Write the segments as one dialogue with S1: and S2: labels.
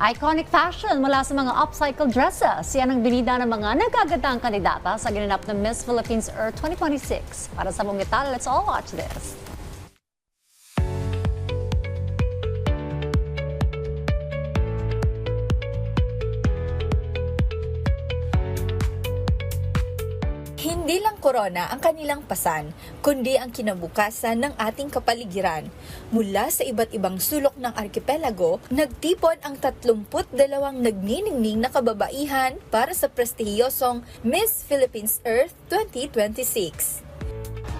S1: Iconic fashion mula sa mga upcycle dresses. Yan ang binida ng mga nagagandang kandidata sa ginanap ng Miss Philippines Earth 2026. Para sa buong detalye, let's all watch this.
S2: Hindi lang corona ang kanilang pasan, kundi ang kinabukasan ng ating kapaligiran. Mula sa iba't ibang sulok ng arkipelago, nagtipon ang 32 nagniningning na kababaihan para sa prestihiyosong Miss Philippines Earth 2026.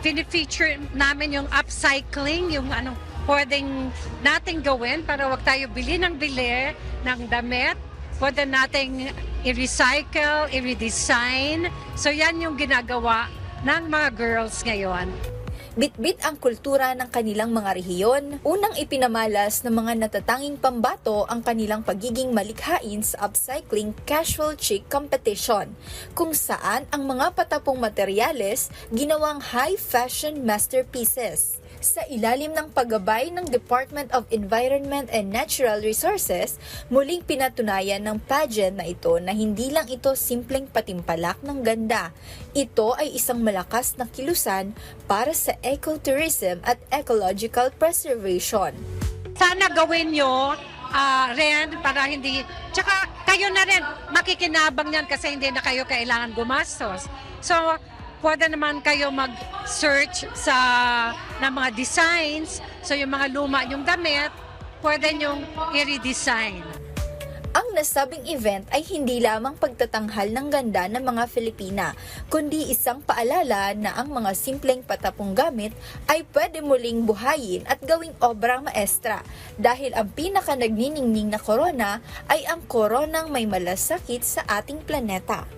S3: Fini-feature namin yung upcycling, yung pwedeng nating gawin para wag tayo bili ng damit. Pwede nating i-recycle, i-redesign. So yan yung ginagawa ng mga girls ngayon.
S2: Bitbit ang kultura ng kanilang mga rehiyon. Unang ipinamalas ng mga natatanging pambato ang kanilang pagiging malikhain sa upcycling casual chic competition, kung saan ang mga patapong materyales ginawang high fashion masterpieces. Sa ilalim ng paggabay ng Department of Environment and Natural Resources, muling pinatunayan ng pageant na ito na hindi lang ito simpleng patimpalak ng ganda. Ito ay isang malakas na kilusan para sa ecotourism at ecological preservation.
S3: Sana gawin nyo rin para hindi, tsaka kayo na rin makikinabang yan kasi hindi na kayo kailangan gumastos. So, pwede naman kayo mag-search ng mga designs. So yung mga luma yung damit, pwede nyong i-redesign.
S2: Ang nasabing event ay hindi lamang pagtatanghal ng ganda ng mga Filipina, kundi isang paalala na ang mga simpleng patapong gamit ay pwede muling buhayin at gawing obrang maestra, dahil ang pinaka nagniningning na corona ay ang koronang may malasakit sa ating planeta.